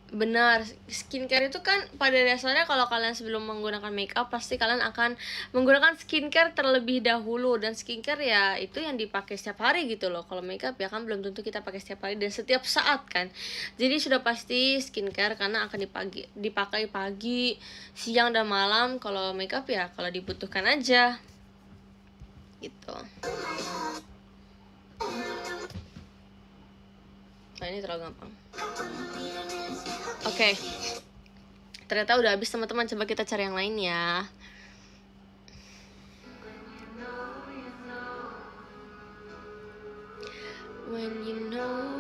Benar, skincare itu kan pada dasarnya kalau kalian sebelum menggunakan makeup pasti kalian akan menggunakan skincare terlebih dahulu, dan skincare ya itu yang dipakai setiap hari gitu loh. Kalau makeup ya kan belum tentu kita pakai setiap hari dan setiap saat kan. Jadi sudah pasti skincare karena akan dipakai pagi, siang dan malam. Kalau makeup ya kalau dibutuhkan aja. Gitu. Nah, ini terlalu gampang. Oke. Ternyata udah habis teman-teman, coba kita cari yang lain ya. When you know.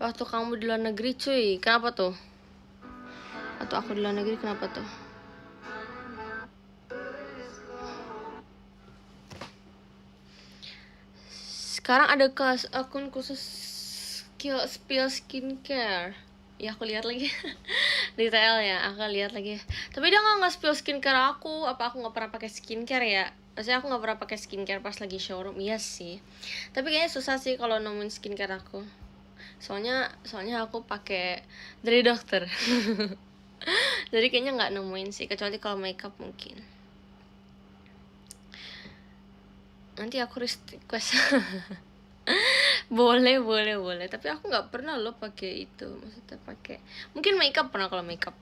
Waktu kamu di luar negeri cuy, kenapa tuh? Atau aku di luar negeri kenapa tuh? Sekarang ada akun khusus spill skincare. Ya aku lihat lagi detail ya, aku lihat lagi. Tapi dia nggak spill skincare aku. Apa aku nggak pernah pakai skincare ya? Maksudnya aku nggak pernah pakai skincare pas lagi showroom. Iya sih. Tapi kayaknya susah sih kalau nemuin skincare aku. Soalnya aku pakai dari dokter. Jadi kayaknya nggak nemuin sih, kecuali kalau makeup mungkin. Nanti aku request. boleh tapi aku nggak pernah lo pakai itu, maksudnya pakai mungkin makeup pernah. Kalau makeup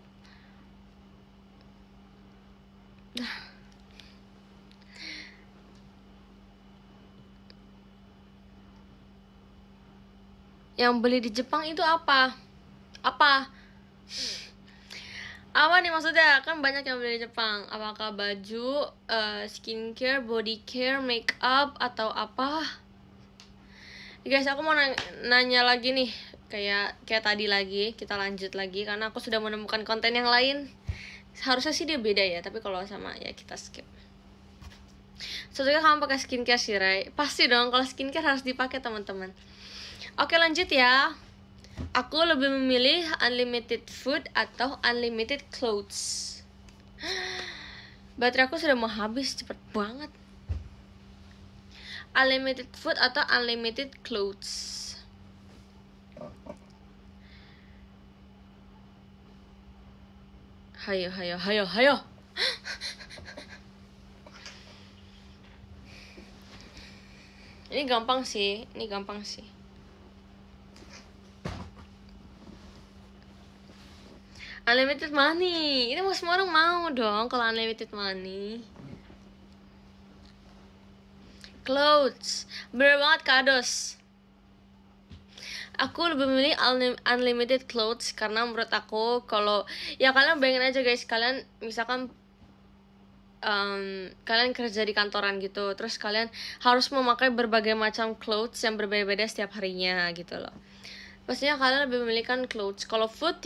Yang beli di Jepang itu apa? Apa nih maksudnya? Kan banyak yang beli di Jepang. Apakah baju, skincare, body care, make up, atau apa? Guys, aku mau nanya lagi nih. Kayak tadi lagi, kita lanjut lagi karena aku sudah menemukan konten yang lain. Harusnya sih dia beda ya, tapi kalau sama ya kita skip. Sebenarnya kamu pakai skincare sih, Ray? Pasti dong, kalau skincare harus dipakai teman-teman. Oke, lanjut ya. Aku lebih memilih unlimited food atau unlimited clothes. Baterai aku sudah mau habis, cepet banget. Unlimited food atau unlimited clothes? Hayo. Ini gampang sih. Unlimited money. Ini semua orang mau dong kalau unlimited money. Clothes. Bener banget, Kados. Aku lebih memilih unlimited clothes karena menurut aku kalau ya kalian bayangin aja guys, kalian misalkan kalian kerja di kantoran gitu, terus kalian harus memakai berbagai macam clothes yang berbeda-beda setiap harinya gitu loh. Pastinya kalian lebih memilih kan clothes. Kalau food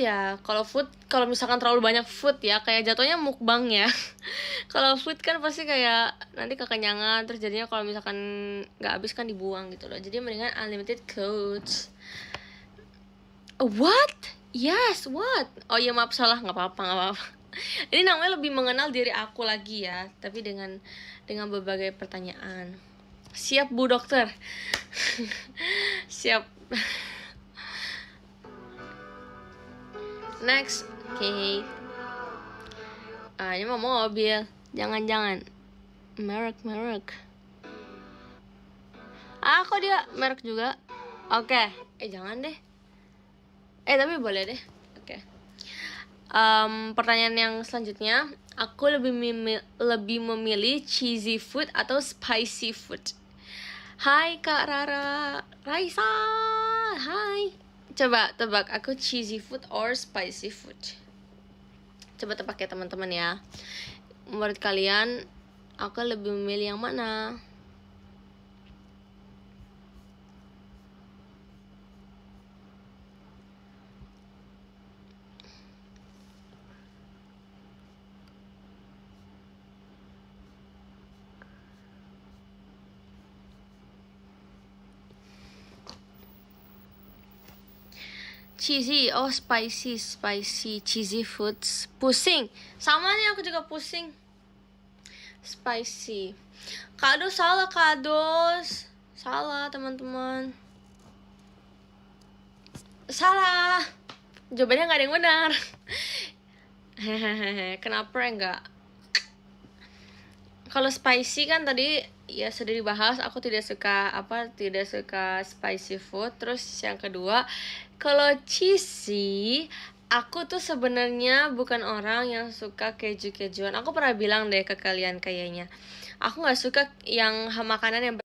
kalau misalkan terlalu banyak food ya kayak jatuhnya mukbang ya. Kalau food kan pasti kayak nanti kekenyangan, terus jadinya kalau misalkan nggak habis kan dibuang gitu loh. Jadi mendingan unlimited clothes. What? Yes, what? Oh iya, maaf, salah, nggak apa-apa. Ini namanya lebih mengenal diri aku lagi ya, tapi dengan berbagai pertanyaan. Siap, Bu Dokter? Siap. Next, Kate. Ini mau mobil. Jangan. Merek. Kok dia merek juga? Oke. Jangan deh. Tapi boleh deh. Oke. Pertanyaan yang selanjutnya, aku lebih memilih cheesy food atau spicy food? Hai Kak Raisa. Hai. Coba tebak, aku cheesy food or spicy food? Coba tebak ya teman-teman ya. Menurut kalian, aku lebih memilih yang mana? Cheesy, spicy cheesy foods. Pusing. Sama nih, aku juga pusing. Spicy. Kados salah, Kados. Salah, teman-teman. Salah. Jawabannya nggak ada yang benar. Hehehe. Kenapa enggak? Kalau spicy kan tadi ya sudah dibahas, aku tidak suka spicy food. Terus yang kedua, kalau cheesy, aku tuh sebenarnya bukan orang yang suka keju-kejuan. Aku pernah bilang deh ke kalian kayaknya, aku nggak suka yang makanan yang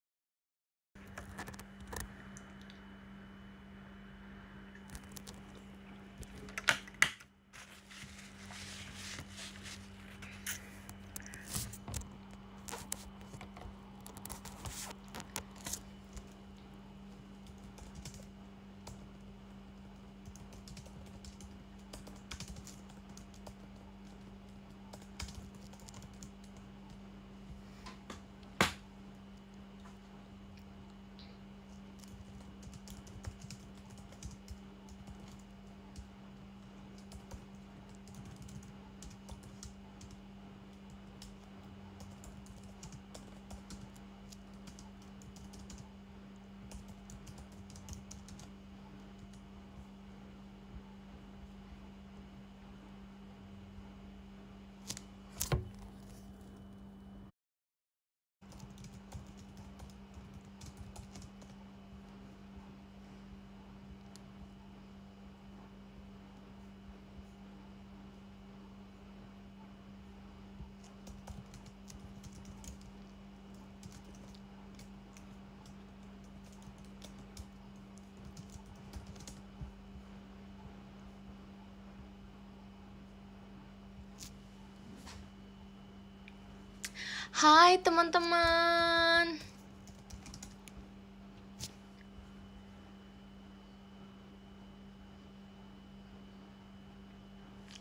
Hai teman-teman.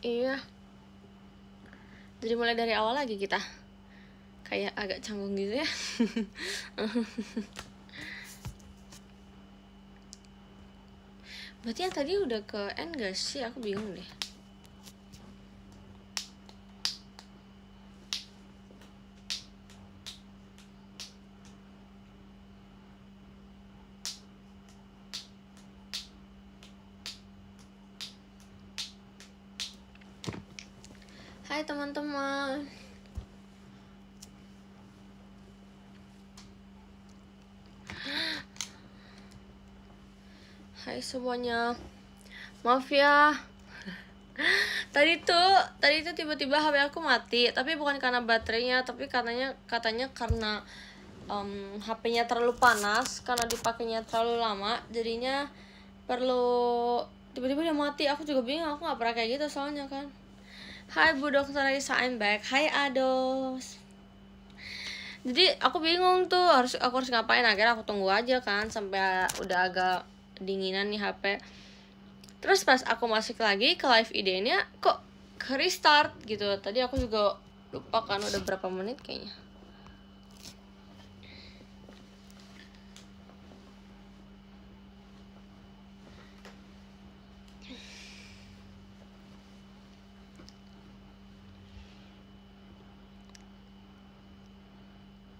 Iya. Jadi mulai dari awal lagi kita. Kayak agak canggung gitu ya. Berarti yang tadi udah ke end gak sih? Aku bingung deh. Hai teman-teman. Hai semuanya. Maaf ya. Tadi tuh tiba-tiba HP aku mati, tapi bukan karena baterainya, tapi katanya karena HP-nya terlalu panas karena dipakainya terlalu lama, jadinya perlu tiba-tiba dia mati. Aku juga bingung, aku nggak pernah kayak gitu soalnya kan. Hai Bu Dokter Raisa, I'm back. Hai Ados. Jadi aku bingung tuh aku harus ngapain. Akhirnya aku tunggu aja kan sampai udah agak dinginan nih HP. Terus pas aku masuk lagi ke live ID-nya kok ke restart gitu. Tadi aku juga lupa kan udah berapa menit kayaknya.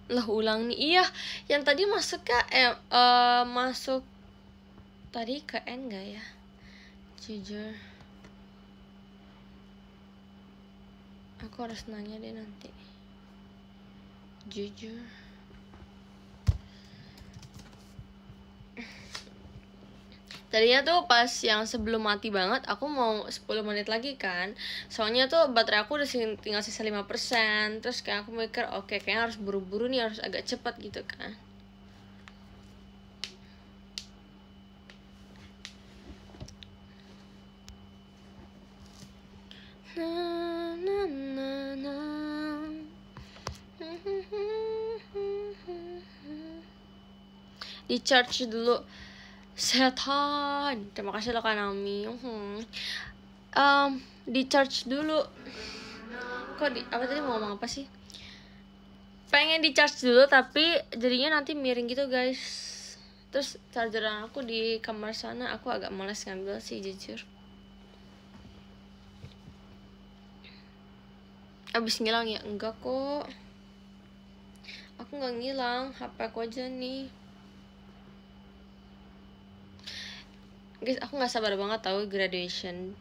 Lah ulang nih. Iya, yang tadi masuk ke masuk tadi ke N gak ya? Jujur aku harus nanya deh nanti. Jujur tadinya tuh pas yang sebelum mati banget aku mau 10 menit lagi kan, soalnya tuh baterai aku udah tinggal sisa 5%. Terus kayak aku mikir oke, kayaknya harus buru-buru nih, harus agak cepat gitu kan. Di charge dulu setan. Terima kasih lo Kanami. Di charge dulu. Kok apa tadi mau ngomong apa sih? Pengen di charge dulu tapi jadinya nanti miring gitu guys. Terus chargeran aku di kamar sana, aku agak malas ngambil sih jujur. Abis ngilang ya? Enggak kok, aku nggak ngilang, HP aku aja nih guys. Aku nggak sabar banget tahu graduation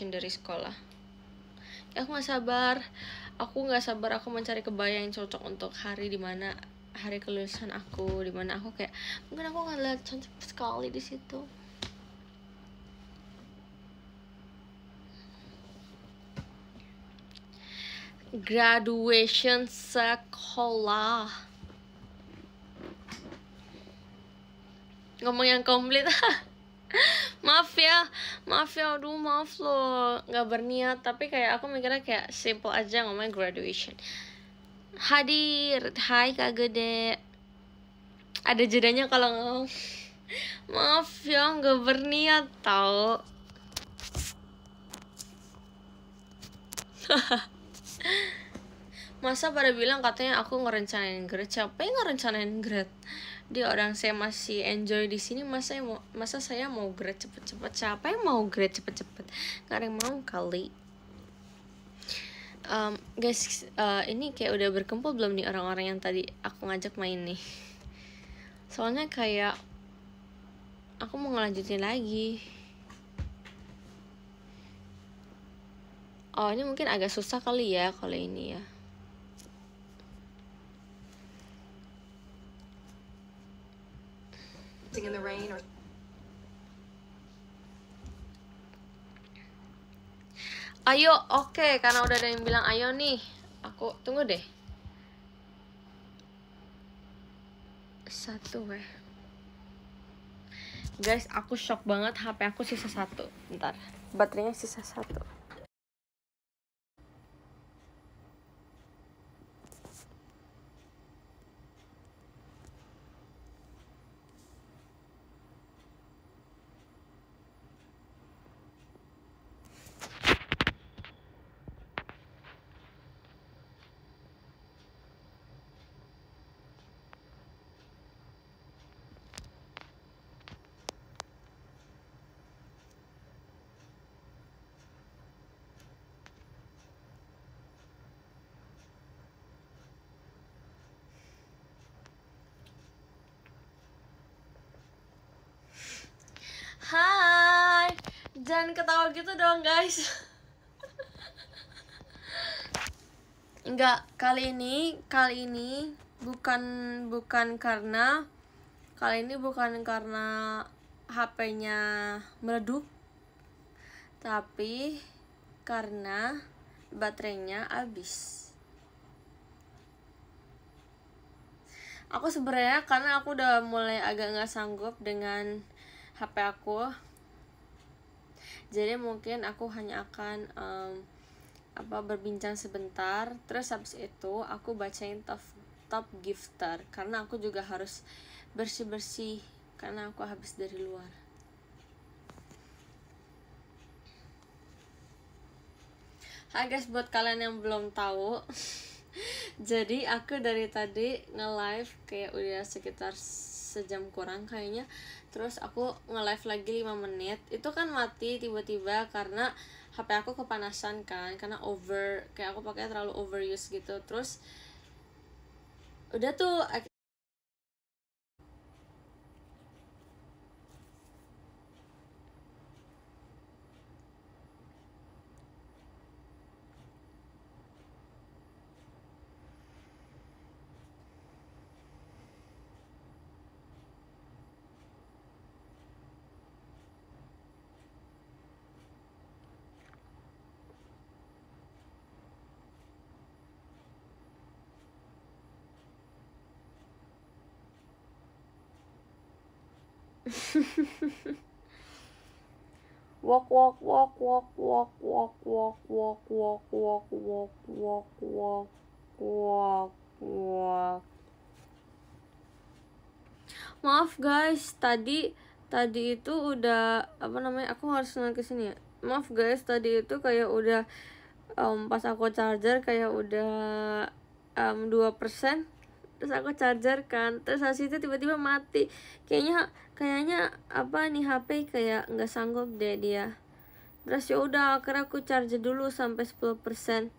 dari sekolah. Aku nggak sabar, aku mencari kebaya yang cocok untuk hari dimana hari kelulusan aku, dimana aku kayak mungkin aku akan lihat cantik sekali di situ. Graduation sekolah, ngomong yang komplit. maaf ya, aduh maaf loh, nggak berniat. Tapi kayak aku mikirnya kayak simple aja ngomongnya graduation. Hadir, hai Kak Gede. Ada jedanya kalau ngomong. Maaf ya, nggak berniat tau. Masa pada bilang katanya aku ngerencanain grad. Siapa yang ngerencanain grad? Dia orang saya masih enjoy di sini, masa saya mau grad cepet-cepet? Siapa yang mau grad cepet-cepet? Gak ada yang mau kali. Guys, ini kayak udah berkumpul belum nih orang-orang yang tadi aku ngajak main nih? Soalnya kayak aku mau ngelanjutin lagi. Oh, ini mungkin agak susah kali ya kalau ini ya. In the rain or... Ayo, oke, karena udah ada yang bilang ayo nih. Aku tunggu deh. Satu weh. Guys, aku shock banget, HP aku sisa 1. Bentar, baterainya sisa 1. Jangan ketawa gitu dong guys. Enggak, kali ini bukan karena HP-nya meleduk, tapi karena baterainya habis. Aku sebenarnya karena aku udah mulai agak nggak sanggup dengan HP aku, jadi mungkin aku hanya akan berbincang sebentar, terus habis itu aku bacain top gifter karena aku juga harus bersih karena aku habis dari luar. Hai guys, buat kalian yang belum tahu, jadi aku dari tadi nge-live kayak udah sekitar sejam kurang kayaknya. Terus aku nge-live lagi 5 menit, itu kan mati tiba-tiba karena HP aku kepanasan kan, karena kayak aku pakai terlalu overuse gitu. Terus udah tuh walk walk walk walk walk walk walk walk walk walk walk walk walk walk walk. Maaf guys, tadi itu udah aku harus naik ke sini ya. Maaf guys, tadi itu kayak udah pas aku charger kayak udah 2%. Terus aku charger kan, terus habis itu tiba-tiba mati. Kayaknya nih HP kayak nggak sanggup deh dia. Terus ya udah akhirnya aku charge dulu sampai 10%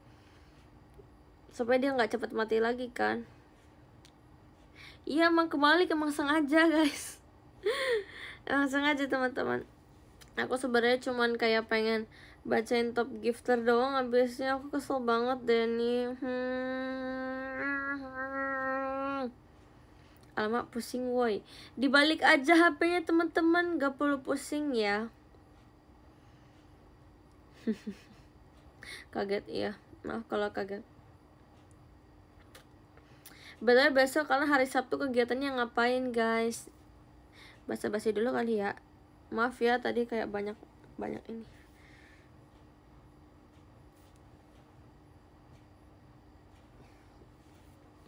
supaya dia nggak cepet mati lagi kan. Iya emang sengaja guys. Emang sengaja teman-teman. Aku sebenarnya cuman kayak pengen bacain top gifter doang, abisnya aku kesel banget deh nih. Alamak, pusing woi. Dibalik aja HP-nya teman-teman, gak perlu pusing ya. Kaget ya, maaf kalau kaget. Betul, besok karena hari Sabtu kegiatannya ngapain guys? Basa-basi dulu kali ya. Maaf ya tadi kayak banyak ini.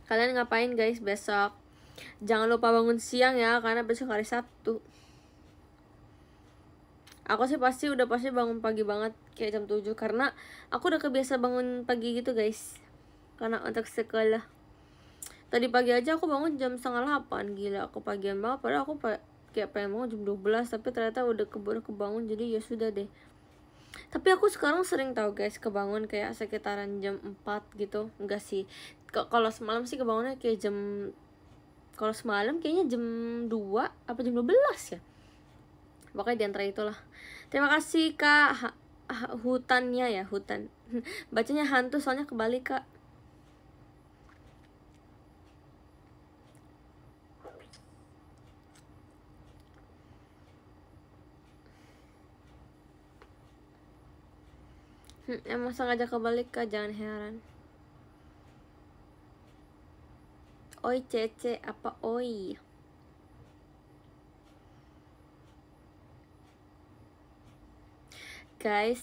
Kalian ngapain guys besok? Jangan lupa bangun siang ya, karena besok hari Sabtu. Aku sih pasti bangun pagi banget, kayak jam 7, karena aku udah kebiasa bangun pagi gitu guys, karena untuk sekolah. Tadi pagi aja aku bangun jam 7:30, gila aku pagian banget. Padahal aku kayak pengen bangun jam 12, tapi ternyata udah keburu kebangun, jadi ya sudah deh. Tapi aku sekarang sering tahu guys kebangun kayak sekitaran jam 4 gitu. Enggak sih, kalau semalam sih kebangunnya kayak kalau semalam kayaknya jam 2 apa jam 12 ya, pokoknya di antara itulah. Terima kasih kak hutannya ya, hutan bacanya hantu soalnya kebalik kak. Emang sengaja kebalik kak, jangan heran. Oi Cece, apa oi? Guys,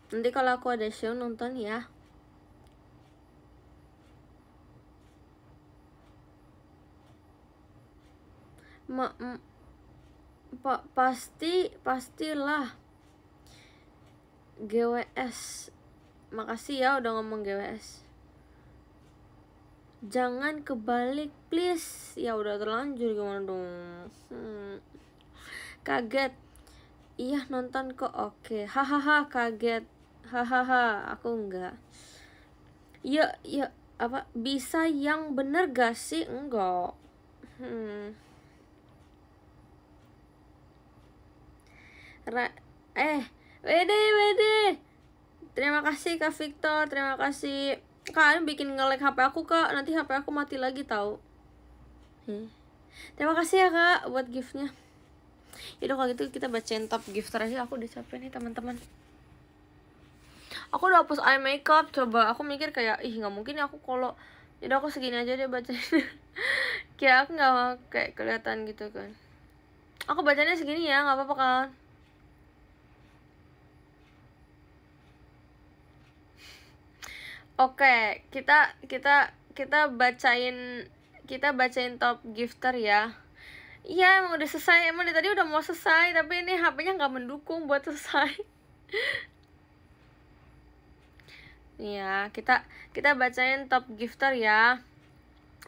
nanti kalau aku ada show nonton ya. Pastilah. GWS, makasih ya udah ngomong GWS. Jangan kebalik please. Ya udah terlanjur gimana dong. Kaget. Iya nonton kok. Oke. Hahaha kaget. Hahaha aku enggak. Ya apa bisa yang bener gak sih? Enggak. Wede. Terima kasih Kak Victor, terima kasih. Kalian bikin nge-lag HP aku Kak, nanti HP aku mati lagi tahu. Terima kasih ya Kak buat giftnya. Yaudah kalau gitu kita bacain top gifter aja. Aku udah capek nih teman-teman. Aku udah hapus eye makeup. Coba aku mikir kayak nggak mungkin ya aku kalau. Yaudah aku segini aja deh bacain. Kayak aku nggak kayak kelihatan gitu kan. Aku bacanya segini ya, nggak apa-apa kan. Oke, kita bacain top gifter ya. Iya emang udah selesai, emang dari tadi udah mau selesai, tapi ini HP-nya nggak mendukung buat selesai. Ya, kita bacain top gifter ya.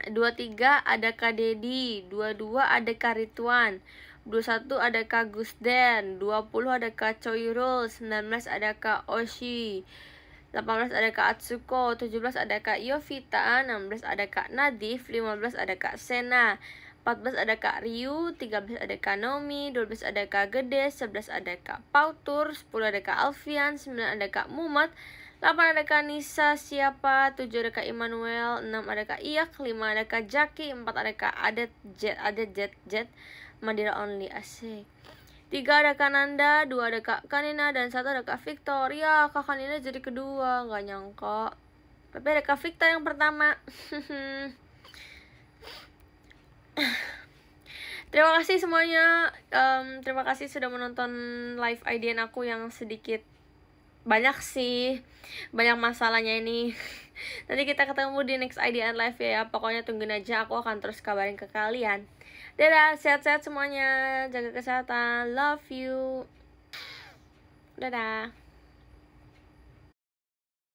23 ada Kak Dedi, 22 ada Kak Ridwan, 21 ada Kak Gusden, 20 ada Kak Choirul, 19 ada Kak Oshi, 18 ada Kak Atsuko, 17 ada Kak Yovita, 16 ada Kak Nadif, 15 ada Kak Sena, 14 ada Kak Ryu, 13 ada Kak Nomi, 12 ada Kak Gede, 11 ada Kak Pautur, 10 ada Kak Alfian, 9 ada Kak Mumat, 8 ada Kak Nisa siapa, 7 ada Kak Immanuel, 6 ada Kak Iyak, 5 ada Kak Jaki, 4 ada Kak Adet Jet, Madira Only, asik. 3 ada Kak Nanda, 2 ada Kak Kanina, dan 1 ada Kak Victoria. Kak Kanina jadi kedua, nggak nyangka. Tapi ada Kak Victor yang pertama. Terima kasih semuanya. Terima kasih sudah menonton live IDN aku yang sedikit banyak sih, banyak masalahnya ini. Nanti kita ketemu di next IDN live ya. Pokoknya tungguin aja, aku akan terus kabarin ke kalian. Dadah, sehat-sehat semuanya, jaga kesehatan, love you, dadah.